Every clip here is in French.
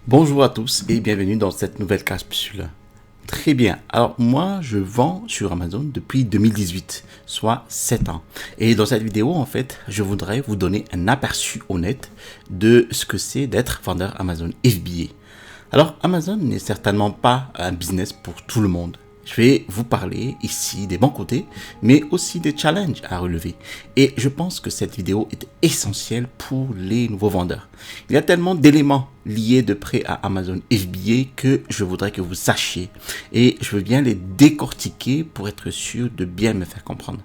Bonjour à tous et bienvenue dans cette nouvelle capsule. Très bien, alors moi je vends sur Amazon depuis 2018, soit 7 ans. Et dans cette vidéo en fait, je voudrais vous donner un aperçu honnête de ce que c'est d'être vendeur Amazon FBA. Alors Amazon n'est certainement pas un business pour tout le monde. Je vais vous parler ici des bons côtés, mais aussi des challenges à relever. Et je pense que cette vidéo est essentielle pour les nouveaux vendeurs. Il y a tellement d'éléments liés de près à Amazon FBA que je voudrais que vous sachiez. Et je veux bien les décortiquer pour être sûr de bien me faire comprendre.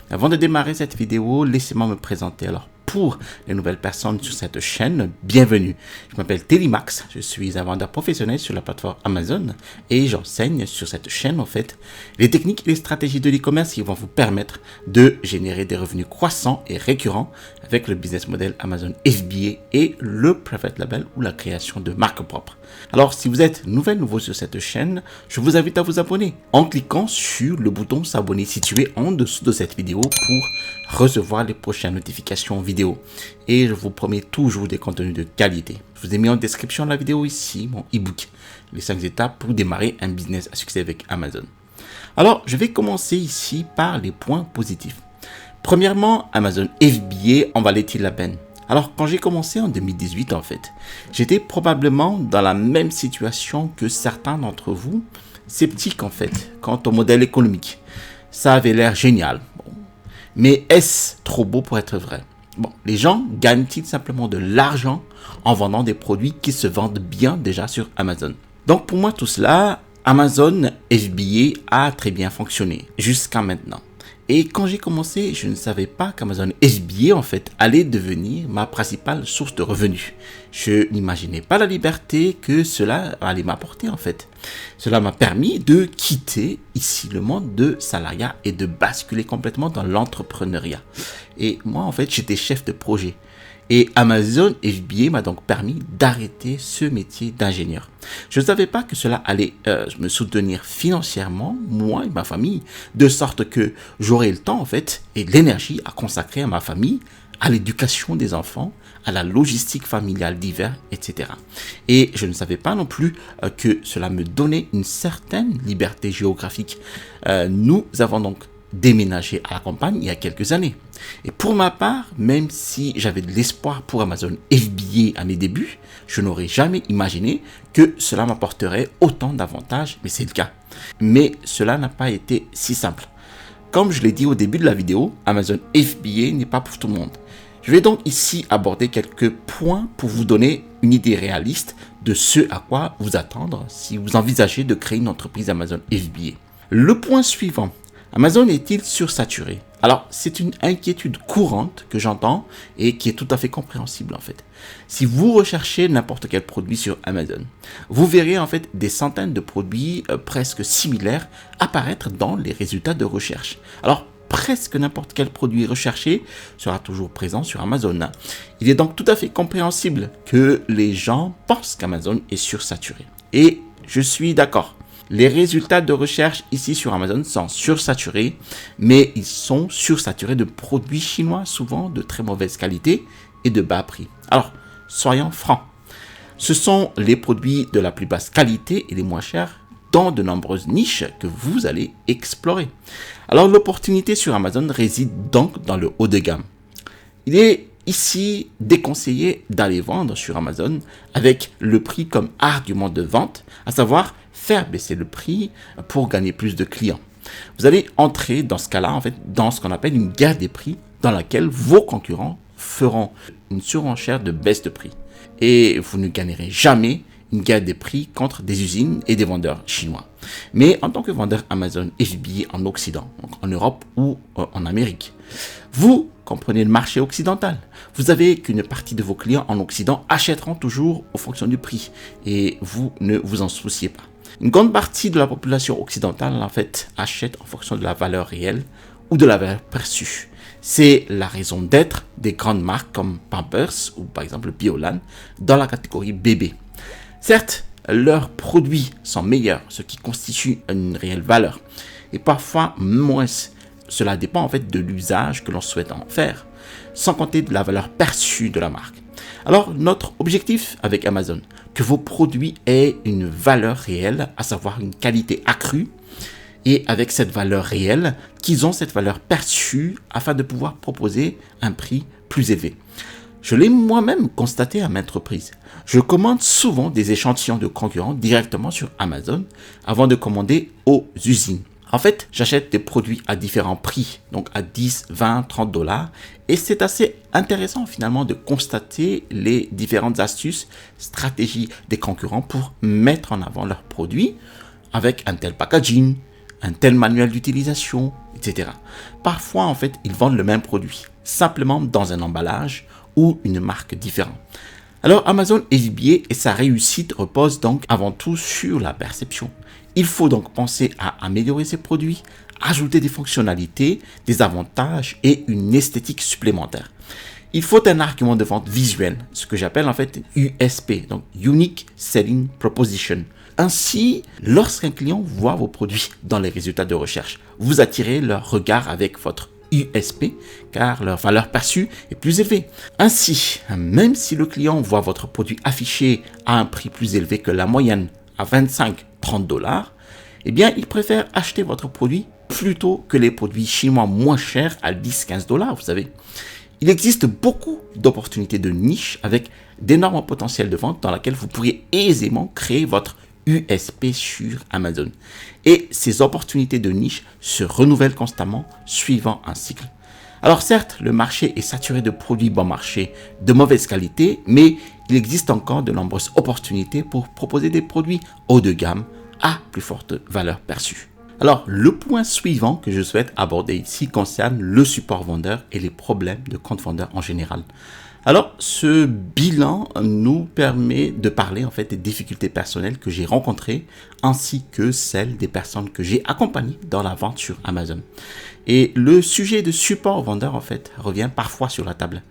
Mais avant de démarrer cette vidéo, laissez-moi me présenter. Alors, pour les nouvelles personnes sur cette chaîne, bienvenue. Je m'appelle Télimax, je suis un vendeur professionnel sur la plateforme Amazon et j'enseigne sur cette chaîne en fait les techniques et les stratégies de l'e-commerce qui vont vous permettre de générer des revenus croissants et récurrents avec le business model Amazon FBA et le private label ou la création de marques propres. Alors si vous êtes nouveau sur cette chaîne, je vous invite à vous abonner en cliquant sur le bouton s'abonner situé en dessous de cette vidéo pour recevoir les prochaines notifications vidéo. Et je vous promets toujours des contenus de qualité. Je vous ai mis en description de la vidéo ici mon e-book, les 5 étapes pour démarrer un business à succès avec Amazon. Alors, je vais commencer ici par les points positifs. Premièrement, Amazon FBA en valait-il la peine? Alors, quand j'ai commencé en 2018, en fait, j'étais probablement dans la même situation que certains d'entre vous, sceptiques en fait, quant au modèle économique. Ça avait l'air génial. Mais est-ce trop beau pour être vrai? Bon, les gens gagnent-ils simplement de l'argent en vendant des produits qui se vendent bien déjà sur Amazon? Donc pour moi tout cela, Amazon FBA a très bien fonctionné jusqu'à maintenant. Et quand j'ai commencé, je ne savais pas qu'Amazon FBA en fait allait devenir ma principale source de revenus. Je n'imaginais pas la liberté que cela allait m'apporter en fait. Cela m'a permis de quitter ici le monde de salariat et de basculer complètement dans l'entrepreneuriat. Et moi en fait, j'étais chef de projet. Et Amazon FBA m'a donc permis d'arrêter ce métier d'ingénieur. Je ne savais pas que cela allait me soutenir financièrement, moi et ma famille, de sorte que j'aurais le temps en fait et l'énergie à consacrer à ma famille, à l'éducation des enfants, à la logistique familiale d'hiver, etc. Et je ne savais pas non plus que cela me donnait une certaine liberté géographique. Nous avons donc déménagé à la campagne il y a quelques années. Et pour ma part, même si j'avais de l'espoir pour Amazon FBA à mes débuts, je n'aurais jamais imaginé que cela m'apporterait autant d'avantages, mais c'est le cas. Mais cela n'a pas été si simple. Comme je l'ai dit au début de la vidéo, Amazon FBA n'est pas pour tout le monde. Je vais donc ici aborder quelques points pour vous donner une idée réaliste de ce à quoi vous attendre si vous envisagez de créer une entreprise Amazon FBA. Le point suivant. Amazon est-il sursaturé? Alors, c'est une inquiétude courante que j'entends et qui est tout à fait compréhensible en fait. Si vous recherchez n'importe quel produit sur Amazon, vous verrez en fait des centaines de produits presque similaires apparaître dans les résultats de recherche. Alors, presque n'importe quel produit recherché sera toujours présent sur Amazon. Il est donc tout à fait compréhensible que les gens pensent qu'Amazon est sursaturé. Et je suis d'accord. Les résultats de recherche ici sur Amazon sont sursaturés, mais ils sont sursaturés de produits chinois, souvent de très mauvaise qualité et de bas prix. Alors, soyons francs. Ce sont les produits de la plus basse qualité et les moins chers dans de nombreuses niches que vous allez explorer. Alors, l'opportunité sur Amazon réside donc dans le haut de gamme. Il est ici déconseillé d'aller vendre sur Amazon avec le prix comme argument de vente, à savoir faire baisser le prix pour gagner plus de clients. Vous allez entrer dans ce cas-là, en fait, dans ce qu'on appelle une guerre des prix dans laquelle vos concurrents feront une surenchère de baisse de prix. Et vous ne gagnerez jamais une guerre des prix contre des usines et des vendeurs chinois. Mais en tant que vendeur Amazon FBA en Occident, donc en Europe ou en Amérique, vous comprenez le marché occidental. Vous savez qu'une partie de vos clients en Occident achèteront toujours en fonction du prix et vous ne vous en souciez pas. Une grande partie de la population occidentale, en fait, achète en fonction de la valeur réelle ou de la valeur perçue. C'est la raison d'être des grandes marques comme Pampers ou par exemple Biolan dans la catégorie bébé. Certes, leurs produits sont meilleurs, ce qui constitue une réelle valeur, et parfois moins. Cela dépend en fait de l'usage que l'on souhaite en faire, sans compter de la valeur perçue de la marque. Alors, notre objectif avec Amazon, que vos produits aient une valeur réelle, à savoir une qualité accrue, et avec cette valeur réelle, qu'ils ont cette valeur perçue afin de pouvoir proposer un prix plus élevé. Je l'ai moi-même constaté à maintes reprises. Je commande souvent des échantillons de concurrents directement sur Amazon avant de commander aux usines. En fait, j'achète des produits à différents prix, donc à 10, 20, 30 dollars. Et c'est assez intéressant finalement de constater les différentes astuces, stratégies des concurrents pour mettre en avant leurs produits avec un tel packaging, un tel manuel d'utilisation, etc. Parfois, en fait, ils vendent le même produit, simplement dans un emballage ou une marque différente. Alors, Amazon est biais et sa réussite repose donc avant tout sur la perception. Il faut donc penser à améliorer ses produits, ajouter des fonctionnalités, des avantages et une esthétique supplémentaire. Il faut un argument de vente visuel, ce que j'appelle en fait USP, donc Unique Selling Proposition. Ainsi, lorsqu'un client voit vos produits dans les résultats de recherche, vous attirez leur regard avec votre USP, car leur valeur perçue est plus élevée. Ainsi, même si le client voit votre produit affiché à un prix plus élevé que la moyenne, à 25-30 dollars, eh bien, il préfère acheter votre produit plutôt que les produits chinois moins chers à 10-15 dollars, vous savez. Il existe beaucoup d'opportunités de niche avec d'énormes potentiels de vente dans lesquels vous pourriez aisément créer votre USP sur Amazon. Et ces opportunités de niche se renouvellent constamment suivant un cycle. Alors certes, le marché est saturé de produits bon marché de mauvaise qualité, mais il existe encore de nombreuses opportunités pour proposer des produits haut de gamme à plus forte valeur perçue. Alors, le point suivant que je souhaite aborder ici concerne le support vendeur et les problèmes de compte vendeur en général. Alors, ce bilan nous permet de parler en fait des difficultés personnelles que j'ai rencontrées ainsi que celles des personnes que j'ai accompagnées dans la vente sur Amazon. Et le sujet de support vendeur en fait revient parfois sur la table.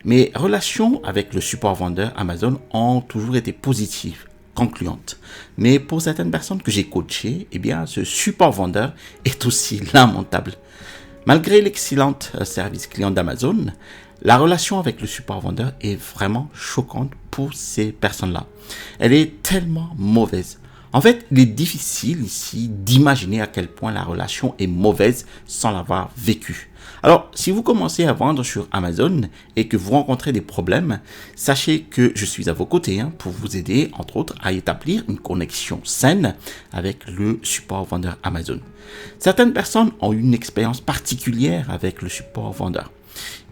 Mes relations avec le support vendeur Amazon ont toujours été positives, concluantes. Mais pour certaines personnes que j'ai coachées, eh bien, ce support vendeur est aussi lamentable. Malgré l'excellent service client d'Amazon, la relation avec le support vendeur est vraiment choquante pour ces personnes-là. Elle est tellement mauvaise. En fait, il est difficile ici d'imaginer à quel point la relation est mauvaise sans l'avoir vécue. Alors, si vous commencez à vendre sur Amazon et que vous rencontrez des problèmes, sachez que je suis à vos côtés pour vous aider, entre autres, à établir une connexion saine avec le support vendeur Amazon. Certaines personnes ont eu une expérience particulière avec le support vendeur.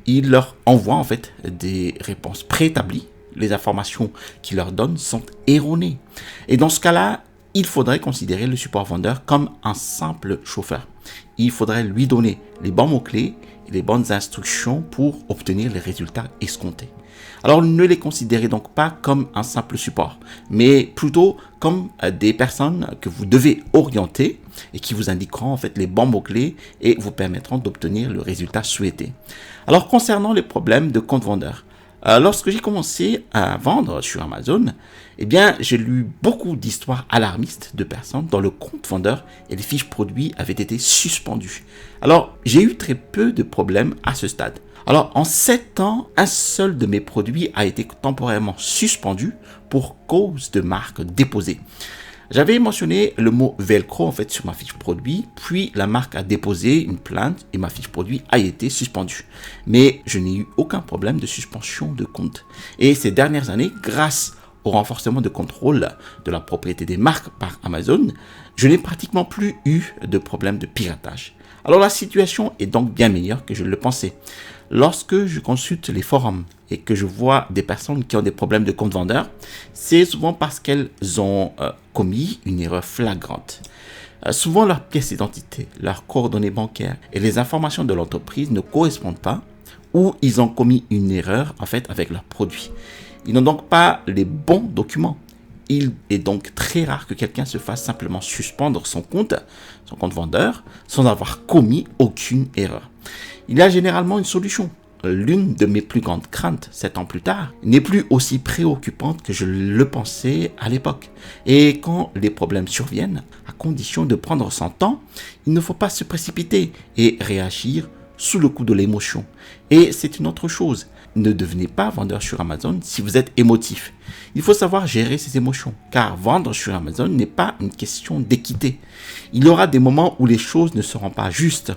Il leur envoie en fait des réponses préétablies. Les informations qu'il leur donne sont erronées. Et dans ce cas-là, il faudrait considérer le support vendeur comme un simple chauffeur. Il faudrait lui donner les bons mots-clés et les bonnes instructions pour obtenir les résultats escomptés. Alors ne les considérez donc pas comme un simple support, mais plutôt comme des personnes que vous devez orienter et qui vous indiqueront en fait les bons mots-clés et vous permettront d'obtenir le résultat souhaité. Alors concernant les problèmes de compte vendeur, lorsque j'ai commencé à vendre sur Amazon, eh bien, j'ai lu beaucoup d'histoires alarmistes de personnes dont le compte vendeur et les fiches produits avaient été suspendus. Alors, j'ai eu très peu de problèmes à ce stade. Alors, en 7 ans, un seul de mes produits a été temporairement suspendu pour cause de marque déposée. J'avais mentionné le mot velcro en fait sur ma fiche produit, puis la marque a déposé une plainte et ma fiche produit a été suspendue. Mais je n'ai eu aucun problème de suspension de compte. Et ces dernières années, grâce au renforcement de contrôle de la propriété des marques par Amazon, je n'ai pratiquement plus eu de problème de piratage. Alors la situation est donc bien meilleure que je le pensais. Lorsque je consulte les forums et que je vois des personnes qui ont des problèmes de compte vendeur, c'est souvent parce qu'elles ont commis une erreur flagrante. Souvent leurs pièces d'identité, leurs coordonnées bancaires et les informations de l'entreprise ne correspondent pas ou ils ont commis une erreur en fait avec leurs produits. Ils n'ont donc pas les bons documents. Il est donc très rare que quelqu'un se fasse simplement suspendre son compte vendeur, sans avoir commis aucune erreur. Il y a généralement une solution. L'une de mes plus grandes craintes, 7 ans plus tard, n'est plus aussi préoccupante que je le pensais à l'époque. Et quand les problèmes surviennent, à condition de prendre son temps, il ne faut pas se précipiter et réagir sous le coup de l'émotion. Et c'est une autre chose. ne devenez pas vendeur sur Amazon si vous êtes émotif. Il faut savoir gérer ses émotions, car vendre sur Amazon n'est pas une question d'équité. Il y aura des moments où les choses ne seront pas justes.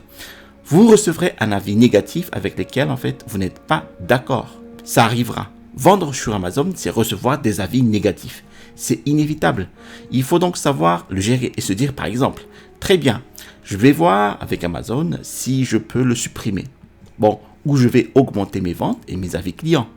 Vous recevrez un avis négatif avec lequel, en fait, vous n'êtes pas d'accord. Ça arrivera. Vendre sur Amazon, c'est recevoir des avis négatifs. C'est inévitable. Il faut donc savoir le gérer et se dire, par exemple, très bien, je vais voir avec Amazon si je peux le supprimer. Bon, ou je vais augmenter mes ventes et mes avis clients.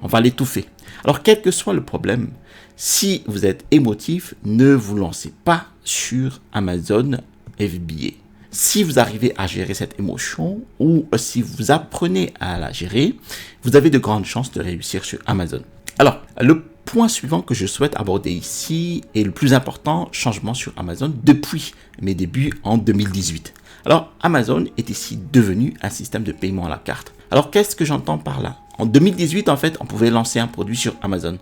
On va l'étouffer. Alors, quel que soit le problème, si vous êtes émotif, ne vous lancez pas sur Amazon FBA. Si vous arrivez à gérer cette émotion ou si vous apprenez à la gérer, vous avez de grandes chances de réussir sur Amazon. Alors, le point suivant que je souhaite aborder ici est le plus important changement sur Amazon depuis mes débuts en 2018. Alors, Amazon est ici devenu un système de paiement à la carte. Alors, qu'est-ce que j'entends par là? En 2018, en fait, on pouvait lancer un produit sur Amazon.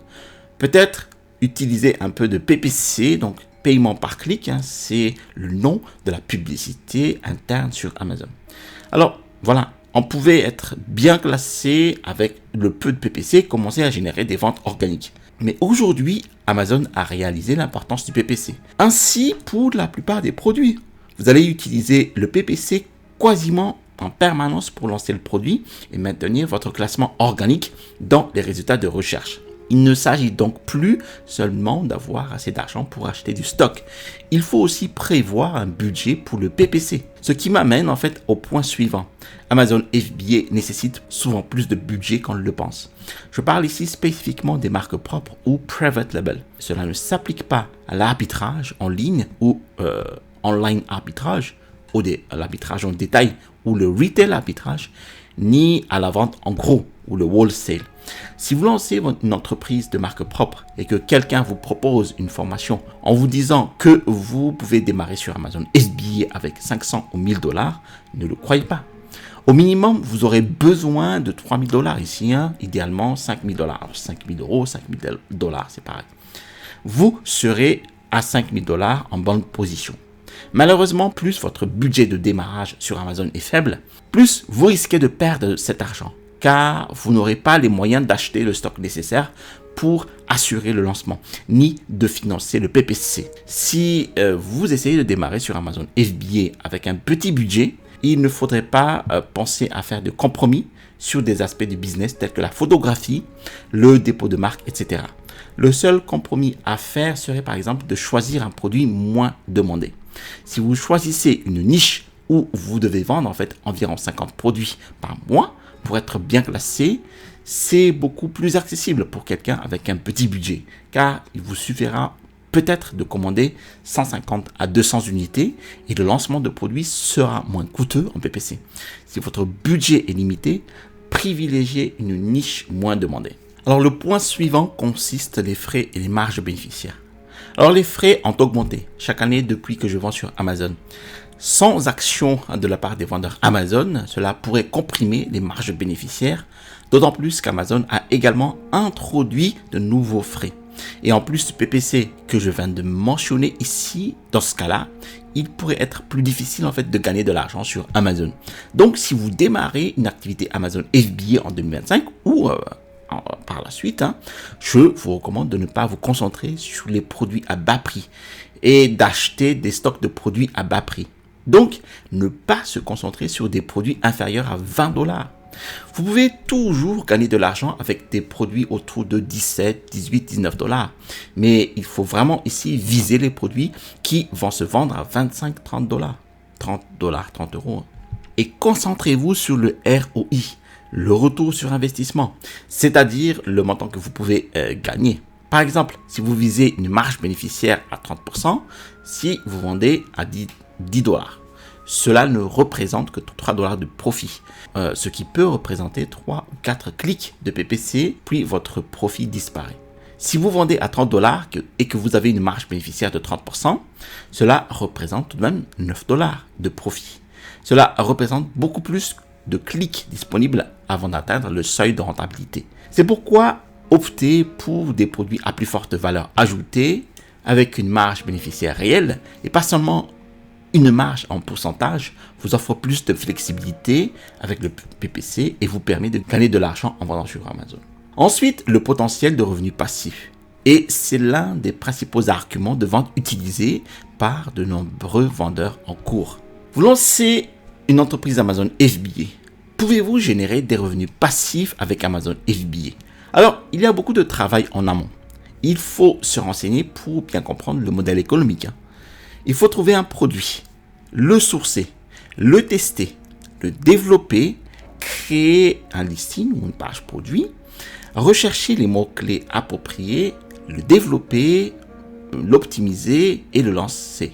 Peut-être utiliser un peu de PPC, donc paiement par clic, c'est le nom de la publicité interne sur Amazon. Alors, voilà, on pouvait être bien classé avec le peu de PPC, commencer à générer des ventes organiques. Mais aujourd'hui, Amazon a réalisé l'importance du PPC. Ainsi, pour la plupart des produits, vous allez utiliser le PPC quasiment en permanence pour lancer le produit et maintenir votre classement organique dans les résultats de recherche. Il ne s'agit donc plus seulement d'avoir assez d'argent pour acheter du stock. Il faut aussi prévoir un budget pour le PPC. Ce qui m'amène en fait au point suivant. Amazon FBA nécessite souvent plus de budget qu'on le pense. Je parle ici spécifiquement des marques propres ou private label. Cela ne s'applique pas à l'arbitrage en ligne ou online arbitrage ou l'arbitrage en détail ou le retail arbitrage, ni à la vente en gros ou le wholesale. Si vous lancez une entreprise de marque propre et que quelqu'un vous propose une formation en vous disant que vous pouvez démarrer sur Amazon FBA avec 500 ou 1000 dollars, ne le croyez pas. Au minimum, vous aurez besoin de 3000 dollars ici, idéalement 5000 dollars. 5000 euros, 5000 dollars, c'est pareil. Vous serez à 5000 dollars en bonne position. Malheureusement, plus votre budget de démarrage sur Amazon est faible, plus vous risquez de perdre cet argent, car vous n'aurez pas les moyens d'acheter le stock nécessaire pour assurer le lancement, ni de financer le PPC. Si vous essayez de démarrer sur Amazon FBA avec un petit budget, il ne faudrait pas penser à faire de compromis sur des aspects du business tels que la photographie, le dépôt de marque, etc. Le seul compromis à faire serait par exemple de choisir un produit moins demandé. Si vous choisissez une niche où vous devez vendre en fait environ 50 produits par mois pour être bien classé, c'est beaucoup plus accessible pour quelqu'un avec un petit budget, car il vous suffira peut-être de commander 150 à 200 unités et le lancement de produits sera moins coûteux en PPC. Si votre budget est limité, privilégiez une niche moins demandée. Alors le point suivant consiste les frais et les marges bénéficiaires. Alors les frais ont augmenté chaque année depuis que je vends sur Amazon. Sans action de la part des vendeurs Amazon, cela pourrait comprimer les marges bénéficiaires, d'autant plus qu'Amazon a également introduit de nouveaux frais. Et en plus du PPC que je viens de mentionner ici, dans ce cas-là, il pourrait être plus difficile en fait de gagner de l'argent sur Amazon. Donc si vous démarrez une activité Amazon FBA en 2025 ou par la suite, je vous recommande de ne pas vous concentrer sur les produits à bas prix et d'acheter des stocks de produits à bas prix. Donc, ne pas se concentrer sur des produits inférieurs à 20 dollars. Vous pouvez toujours gagner de l'argent avec des produits autour de 17, 18, 19 dollars. Mais il faut vraiment ici viser les produits qui vont se vendre à 25, 30 dollars. 30 dollars, 30 euros. Et concentrez-vous sur le ROI, le retour sur investissement, c'est-à-dire le montant que vous pouvez gagner. Par exemple, si vous visez une marge bénéficiaire à 30%, si vous vendez à 10 dollars, cela ne représente que 3 dollars de profit, ce qui peut représenter 3 ou 4 clics de PPC, puis votre profit disparaît. Si vous vendez à 30 dollars et que vous avez une marge bénéficiaire de 30%, cela représente tout de même 9 dollars de profit. Cela représente beaucoup plus de clics disponibles avant d'atteindre le seuil de rentabilité. C'est pourquoi optez pour des produits à plus forte valeur ajoutée avec une marge bénéficiaire réelle et pas seulement une marge en pourcentage, vous offre plus de flexibilité avec le PPC et vous permet de gagner de l'argent en vendant sur Amazon. Ensuite, le potentiel de revenus passifs. Et c'est l'un des principaux arguments de vente utilisés par de nombreux vendeurs en cours. Vous lancez une entreprise Amazon FBA. Pouvez-vous générer des revenus passifs avec Amazon FBA? Alors, il y a beaucoup de travail en amont. Il faut se renseigner pour bien comprendre le modèle économique. Il faut trouver un produit, le sourcer, le tester, le développer, créer un listing ou une page produit, rechercher les mots-clés appropriés, le développer, l'optimiser et le lancer.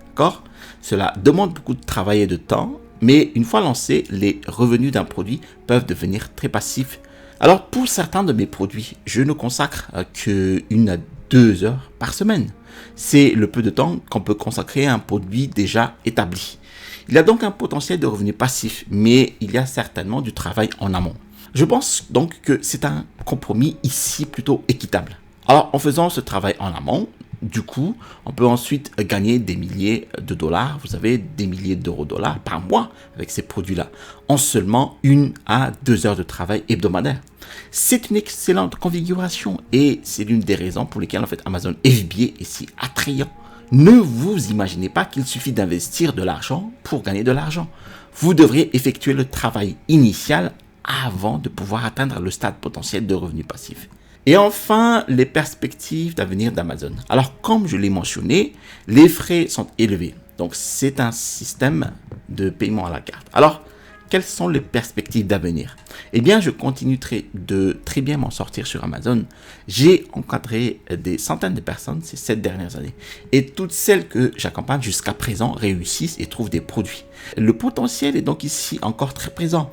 D'accord? Cela demande beaucoup de travail et de temps, mais une fois lancé, les revenus d'un produit peuvent devenir très passifs. Alors, pour certains de mes produits, je ne consacre que 1 à 2 heures par semaine. C'est le peu de temps qu'on peut consacrer à un produit déjà établi. Il y a donc un potentiel de revenus passifs, mais il y a certainement du travail en amont. Je pense donc que c'est un compromis ici plutôt équitable. Alors, en faisant ce travail en amont, du coup, on peut ensuite gagner des milliers de dollars, vous avez des milliers d'euros-dollars par mois avec ces produits-là, en seulement 1 à 2 heures de travail hebdomadaire. C'est une excellente configuration et c'est l'une des raisons pour lesquelles en fait Amazon FBA est si attrayant. Ne vous imaginez pas qu'il suffit d'investir de l'argent pour gagner de l'argent. Vous devriez effectuer le travail initial avant de pouvoir atteindre le stade potentiel de revenus passifs. Et enfin, les perspectives d'avenir d'Amazon. Alors, comme je l'ai mentionné, les frais sont élevés. Donc, c'est un système de paiement à la carte. Alors, quelles sont les perspectives d'avenir? Eh bien, je continuerai de très bien m'en sortir sur Amazon. J'ai encadré des centaines de personnes ces 7 dernières années. Et toutes celles que j'accompagne jusqu'à présent réussissent et trouvent des produits. Le potentiel est donc ici encore très présent.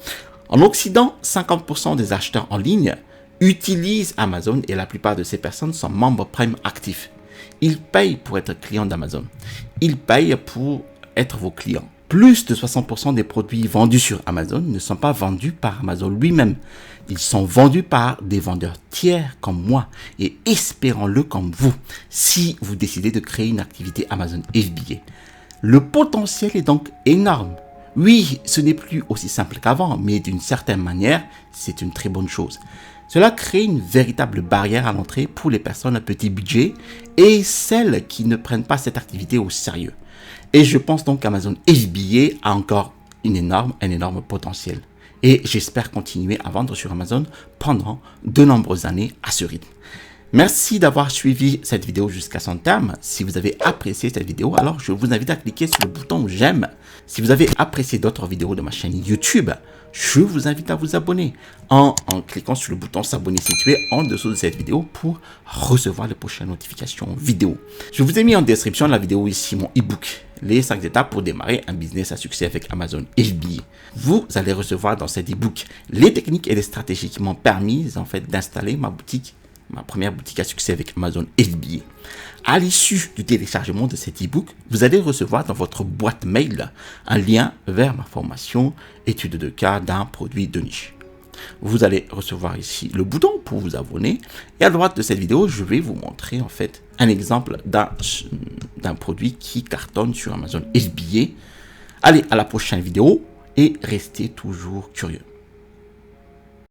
En Occident, 50% des acheteurs en ligne utilisent Amazon et la plupart de ces personnes sont membres Prime actifs. Ils payent pour être clients d'Amazon. Ils payent pour être vos clients. Plus de 60% des produits vendus sur Amazon ne sont pas vendus par Amazon lui-même. Ils sont vendus par des vendeurs tiers comme moi et espérons-le comme vous si vous décidez de créer une activité Amazon FBA. Le potentiel est donc énorme. Oui, ce n'est plus aussi simple qu'avant, mais d'une certaine manière, c'est une très bonne chose. Cela crée une véritable barrière à l'entrée pour les personnes à petit budget et celles qui ne prennent pas cette activité au sérieux. Et je pense donc qu'Amazon FBA a encore un énorme potentiel. Et j'espère continuer à vendre sur Amazon pendant de nombreuses années à ce rythme. Merci d'avoir suivi cette vidéo jusqu'à son terme. Si vous avez apprécié cette vidéo, alors je vous invite à cliquer sur le bouton j'aime. Si vous avez apprécié d'autres vidéos de ma chaîne YouTube, je vous invite à vous abonner en cliquant sur le bouton s'abonner situé en dessous de cette vidéo pour recevoir les prochaines notifications vidéo. Je vous ai mis en description de la vidéo ici mon e-book, les 5 étapes pour démarrer un business à succès avec Amazon FBA. Vous allez recevoir dans cet e-book les techniques et les stratégies qui m'ont permis en fait d'installer ma première boutique à succès avec Amazon FBA. À l'issue du téléchargement de cet e-book, vous allez recevoir dans votre boîte mail un lien vers ma formation étude de cas d'un produit de niche. Vous allez recevoir ici le bouton pour vous abonner et à droite de cette vidéo, je vais vous montrer en fait un exemple d'un produit qui cartonne sur Amazon FBA. Allez, à la prochaine vidéo et restez toujours curieux.